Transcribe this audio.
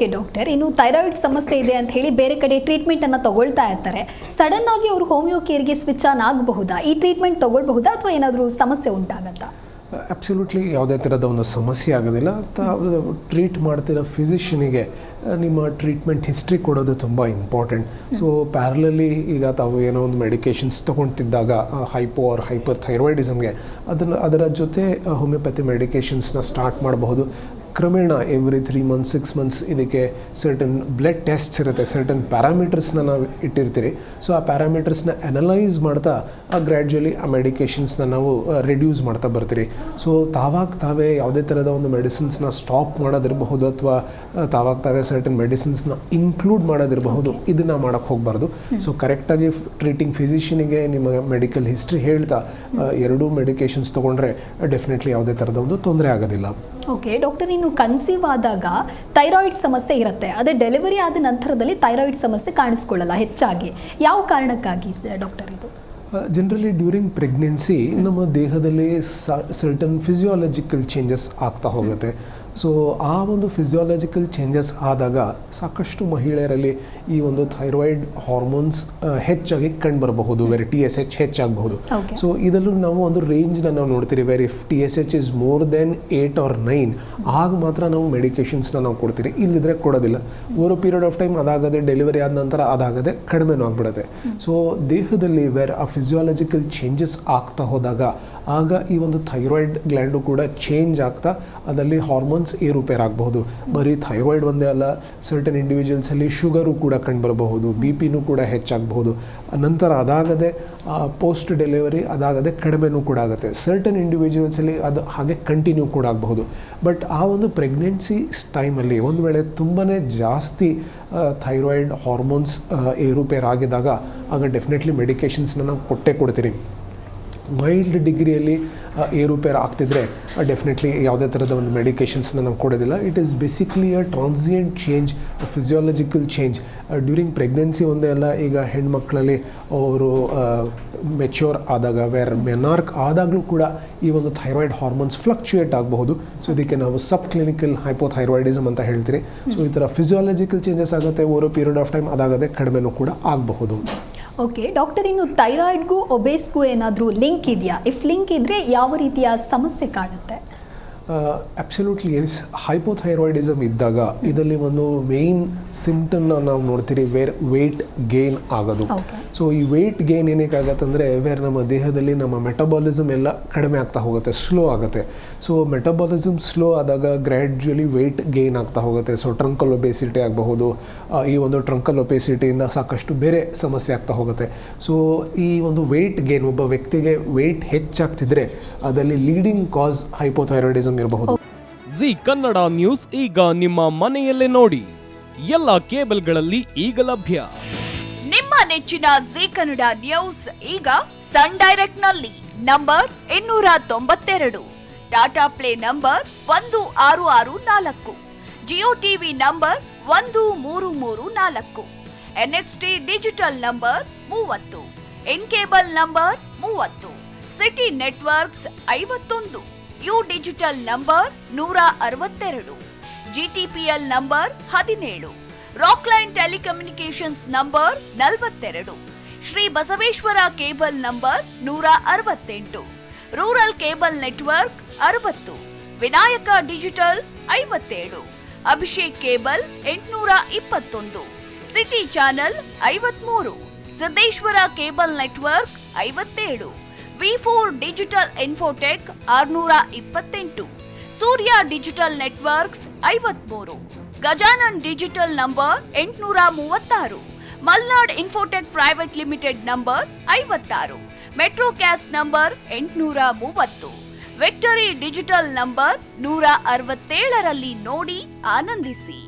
Okay doctor, ಇನ್ನು thyroid ಸಮಸ್ಯೆ ಇದೆ ಅಂತ ಹೇಳಿ ಬೇರೆ ಕಡೆ ಟ್ರೀಟ್ಮೆಂಟನ್ನು ತಗೊಳ್ತಾ ಇರ್ತಾರೆ. ಸಡನ್ ಆಗಿ ಅವರು ಹೋಮಿಯೋ ಕೇರ್ಗೆ ಸ್ವಿಚ್ ಆನ್ ಆಗಬಹುದಾ? ಈ ಟ್ರೀಟ್ಮೆಂಟ್ ತಗೊಳ್ಬಹುದಾ ಅಥವಾ ಏನಾದರೂ ಸಮಸ್ಯೆ ಉಂಟಾಗತ್ತಾ? ಅಬ್ಸಲ್ಯೂಟ್ಲಿ ಯಾವುದೇ ಥರದ ಒಂದು ಸಮಸ್ಯೆ ಆಗೋದಿಲ್ಲ. ಟ್ರೀಟ್ ಮಾಡ್ತಿರೋ ಫಿಸಿಷಿಯನಿಗೆ ನಿಮ್ಮ ಟ್ರೀಟ್ಮೆಂಟ್ ಹಿಸ್ಟ್ರಿ ಕೊಡೋದು ತುಂಬ ಇಂಪಾರ್ಟೆಂಟ್. ಸೊ ಪ್ಯಾರಲಲಿ ಈಗ ತಾವು ಏನೋ ಒಂದು ಮೆಡಿಕೇಷನ್ಸ್ ತೊಗೊಳ್ತಿದ್ದಾಗ ಹೈಪೋ ಆರ್ ಹೈಪರ್ ಥೈರಾಯ್ಡಿಸಮ್ಗೆ ಅದರ ಜೊತೆ ಹೋಮಿಯೋಪತಿ ಮೆಡಿಕೇಷನ್ಸ್ನ ಸ್ಟಾರ್ಟ್ ಮಾಡಬಹುದು. ಕ್ರಮೇಣ ಎವ್ರಿ 3 months 6 months ಇದಕ್ಕೆ ಸರ್ಟನ್ ಬ್ಲಡ್ ಟೆಸ್ಟ್ಸ್ ಇರುತ್ತೆ, ಸರ್ಟನ್ ಪ್ಯಾರಾಮೀಟರ್ಸ್ನ ನಾವು ಇಟ್ಟಿರ್ತೀರಿ. ಸೊ ಆ ಪ್ಯಾರಾಮೀಟರ್ಸ್ನ ಅನಲೈಸ್ ಮಾಡ್ತಾ ಗ್ರ್ಯಾಜುಯಲಿ ಆ ಮೆಡಿಕೇಷನ್ಸ್ನ ನಾವು ರಿಡ್ಯೂಸ್ ಮಾಡ್ತಾ ಬರ್ತೀರಿ. ಸೊ ತಾವೇ ಯಾವುದೇ ಥರದ ಒಂದು ಮೆಡಿಸಿನ್ಸ್ನ ಸ್ಟಾಪ್ ಮಾಡೋದಿರಬಹುದು ಅಥವಾ ತಾವೇ ಸರ್ಟನ್ ಮೆಡಿಸಿನ್ಸ್ನ ಇನ್ಕ್ಲೂಡ್ ಮಾಡೋದಿರಬಹುದು. ಇದನ್ನು ಮಾಡೋಕ್ಕೆ ಹೋಗಬಾರ್ದು. ಸೊ ಕರೆಕ್ಟಾಗಿ ಟ್ರೀಟಿಂಗ್ ಫಿಸಿಷಿಯನಿಗೆ ನಿಮ್ಮ ಮೆಡಿಕಲ್ ಹಿಸ್ಟ್ರಿ ಹೇಳ್ತಾ ಎರಡೂ ಮೆಡಿಕೇಷನ್ಸ್ ತೊಗೊಂಡ್ರೆ ಡೆಫಿನೆಟ್ಲಿ ಯಾವುದೇ ಥರದ ಒಂದು ತೊಂದರೆ ಆಗೋದಿಲ್ಲ. ಓಕೆ ಡಾಕ್ಟರ್, ಇನ್ನು ಕನ್ಸೀವ್ ಆದಾಗ ಥೈರಾಯ್ಡ್ ಸಮಸ್ಯೆ ಇರುತ್ತೆ, ಅದೇ ಡೆಲಿವರಿ ಆದ ನಂತರದಲ್ಲಿ ಥೈರಾಯ್ಡ್ ಸಮಸ್ಯೆ ಕಾಣಿಸ್ಕೊಳ್ಳಲ್ಲ ಹೆಚ್ಚಾಗಿ. ಯಾವ ಕಾರಣಕ್ಕಾಗಿ ಡಾಕ್ಟರ್ ಇದು? ಜನರಲಿ ಡ್ಯೂರಿಂಗ್ ಪ್ರೆಗ್ನೆನ್ಸಿ ನಮ್ಮ ದೇಹದಲ್ಲಿ ಸರ್ಟನ್ ಫಿಸಿಯಾಲಜಿಕಲ್ ಚೇಂಜಸ್ ಆಗ್ತಾ ಹೋಗುತ್ತೆ. ಸೊ ಆ ಒಂದು ಫಿಸಿಯಾಲಜಿಕಲ್ ಚೇಂಜಸ್ ಆದಾಗ ಸಾಕಷ್ಟು ಮಹಿಳೆಯರಲ್ಲಿ ಈ ಒಂದು ಥೈರಾಯ್ಡ್ ಹಾರ್ಮೋನ್ಸ್ ಹೆಚ್ಚಾಗಿ ಕಂಡುಬರಬಹುದು, ವೆರಿ TSH ಹೆಚ್ಚಾಗಬಹುದು. ಸೊ ಇದರಲ್ಲೂ ನಾವು ಒಂದು ರೇಂಜ್ನ ನಾವು ನೋಡ್ತೀರಿ, very TSH is more than 8 or 9 ಆಗ ಮಾತ್ರ ನಾವು ಮೆಡಿಕೇಷನ್ಸ್ನ ನಾವು ಕೊಡ್ತೀರಿ, ಇಲ್ಲದಿದ್ರೆ ಕೊಡೋದಿಲ್ಲ. ಓವರ್ ಪೀರಿಯಡ್ ಆಫ್ ಟೈಮ್ ಅದಾಗದೆ ಡೆಲಿವರಿ ಆದ ನಂತರ ಅದಾಗದೆ ಕಡಿಮೆನೂ ಆಗಿಬಿಡುತ್ತೆ. ಸೊ ದೇಹದಲ್ಲಿ ವೆರ್ ಆ ಫಿಸಿಯಾಲಜಿಕಲ್ ಚೇಂಜಸ್ ಆಗ್ತಾ ಹೋದಾಗ ಆಗ ಈ ಒಂದು ಥೈರಾಯ್ಡ್ ಗ್ಲ್ಯಾಂಡು ಕೂಡ ಚೇಂಜ್ ಆಗ್ತಾ ಅದರಲ್ಲಿ ಹಾರ್ಮೋನ್ಸ್ ಏರುಪೇರಾಗಬಹುದು. ಬರೀ ಥೈರಾಯ್ಡ್ ಒಂದೇ ಅಲ್ಲ, ಸರ್ಟನ್ ಇಂಡಿವಿಜುವಲ್ಸಲ್ಲಿ ಶುಗರು ಕೂಡ ಕಂಡುಬರಬಹುದು, BP ಕೂಡ ಹೆಚ್ಚಾಗಬಹುದು. ನಂತರ ಅದಾಗದೆ ಪೋಸ್ಟ್ ಡೆಲಿವರಿ ಅದಾಗದೆ ಕಡಿಮೆನೂ ಕೂಡ ಆಗುತ್ತೆ. ಸರ್ಟನ್ ಇಂಡಿವಿಜುವಲ್ಸಲ್ಲಿ ಅದು ಹಾಗೆ ಕಂಟಿನ್ಯೂ ಕೂಡ ಆಗಬಹುದು. ಬಟ್ ಆ ಒಂದು ಪ್ರೆಗ್ನೆನ್ಸಿ ಟೈಮಲ್ಲಿ ಒಂದು ವೇಳೆ ತುಂಬಾ ಜಾಸ್ತಿ ಥೈರಾಯ್ಡ್ ಹಾರ್ಮೋನ್ಸ್ ಏರುಪೇರಾಗಿದ್ದಾಗ ಆಗ ಡೆಫಿನೆಟ್ಲಿ ಮೆಡಿಕೇಷನ್ಸ್ನ ನಾವು ಕೊಡ್ತೀರಿ. ಮೈಲ್ಡ್ ಡಿಗ್ರಿಯಲ್ಲಿ ಏರುಪೇರು ಆಗ್ತಿದ್ರೆ ಡೆಫಿನೆಟ್ಲಿ ಯಾವುದೇ ಥರದ ಒಂದು ಮೆಡಿಕೇಷನ್ಸ್ನ ನಾವು ಕೊಡೋದಿಲ್ಲ. It is basically a transient change, physiological change. During pregnancy ಒಂದೇ ಅಲ್ಲ, ಈಗ ಹೆಣ್ಮಕ್ಳಲ್ಲಿ ಅವರು ಮೆಚ್ಯೂರ್ ಆದಾಗ ಮೆನಾರ್ಕ್ ಆದಾಗಲೂ ಕೂಡ ಈ ಒಂದು ಥೈರಾಯ್ಡ್ ಹಾರ್ಮೋನ್ಸ್ ಫ್ಲಕ್ಚುಯೇಟ್ ಆಗಬಹುದು. ಸೊ ಇದಕ್ಕೆ ನಾವು ಸಬ್ ಕ್ಲಿನಿಕಲ್ ಹೈಪೋಥೈರಾಯ್ಡಿಸಮ್ ಅಂತ ಹೇಳ್ತೀರಿ. ಸೊ ಈ ಥರ ಫಿಸಿಯಾಲಜಿಕಲ್ ಚೇಂಜಸ್ ಆಗುತ್ತೆ, ಓವರ್ ಪೀರಿಯಡ್ ಆಫ್ ಟೈಮ್ ಅದಾಗದೆ ಕಡಿಮೆನೂ ಕೂಡ ಆಗಬಹುದು. ಓಕೆ ಡಾಕ್ಟರ್, ಇನ್ನು ಥೈರಾಯ್ಡ್ಗೂ ಒಬೇಸ್ಗೂ ಏನಾದರೂ ಲಿಂಕ್ ಇದೆಯಾ? ಇಫ್ ಲಿಂಕ್ ಇದ್ದರೆ ಯಾವ ರೀತಿಯ ಸಮಸ್ಯೆ ಕಾಣುತ್ತೆ? Absolutely S. ಹೈಪೋಥೈರಾಯ್ಡಿಸಮ್ ಇದ್ದಾಗ ಇದರಲ್ಲಿ ಒಂದು ಮೇಯ್ನ್ ಸಿಂಪ್ಟಮ್ನ ನಾವು ನೋಡ್ತೀರಿ, ವೇಟ್ ಗೇನ್ ಆಗೋದು. ಸೊ ಈ ವೇಟ್ ಗೇನ್ ಏನಕ್ಕೆ ಆಗುತ್ತಂದರೆ ನಮ್ಮ ದೇಹದಲ್ಲಿ ನಮ್ಮ ಮೆಟಬಾಲಿಸಮ್ ಎಲ್ಲ ಕಡಿಮೆ ಆಗ್ತಾ ಹೋಗುತ್ತೆ, ಸ್ಲೋ ಆಗುತ್ತೆ. ಸೊ ಮೆಟಬಾಲಿಸಮ್ ಸ್ಲೋ ಆದಾಗ ಗ್ರ್ಯಾಜುಯಲಿ ವೇಟ್ ಗೇನ್ ಆಗ್ತಾ ಹೋಗುತ್ತೆ. ಸೊ ಟ್ರಂಕಲ್ ಒಬೇಸಿಟಿ ಆಗಬಹುದು. ಈ ಒಂದು ಟ್ರಂಕಲ್ ಒಬೇಸಿಟಿಯಿಂದ ಸಾಕಷ್ಟು ಬೇರೆ ಸಮಸ್ಯೆ ಆಗ್ತಾ ಹೋಗುತ್ತೆ. ಸೊ ಈ ಒಂದು ವೇಟ್ ಗೇನ್, ಒಬ್ಬ ವ್ಯಕ್ತಿಗೆ ವೇಟ್ ಹೆಚ್ಚಾಗ್ತಿದ್ರೆ ಅದರಲ್ಲಿ ಲೀಡಿಂಗ್ ಕಾಸ್ ಹೈಪೋಥೈರಾಯ್ಡಿಸಮ್ ಇರಬಹುದು. ಜಿ ಕನ್ನಡ ನ್ಯೂಸ್ ಈಗ ನಿಮ್ಮ ಮನೆಯಲ್ಲೇ ನೋಡಿ, ಎಲ್ಲ ಕೇಬಲ್ಗಳಲ್ಲಿ ಈಗ ಲಭ್ಯ. ನಿಮ್ಮ ನೆಚ್ಚಿನ ಜಿ ಕನ್ನಡ ನ್ಯೂಸ್ ಈಗ ಸನ್ ಡೈರೆಕ್ಟ್ ನಲ್ಲಿ number 292, Tata play number 1664, Jio TV number 1334, NXT digital number 30, in cable number 30, city networks 51, U digital number 162, GTPL number 17, Rockline telecommunications number 42, Shri Basaveshwara cable number 168, rural cable network 60, Vinayaka digital 57, Abhishek cable 821, city channel 53, Siddeshwara cable network 57, V4 digital Infotech 628, Surya digital networks 53, Gajanan digital number 836, Malnad Infotech private limited number 56, Metrocast number 830, Victory Digital number 167ರಲ್ಲಿ ನೋಡಿ ಆನಂದಿಸಿ.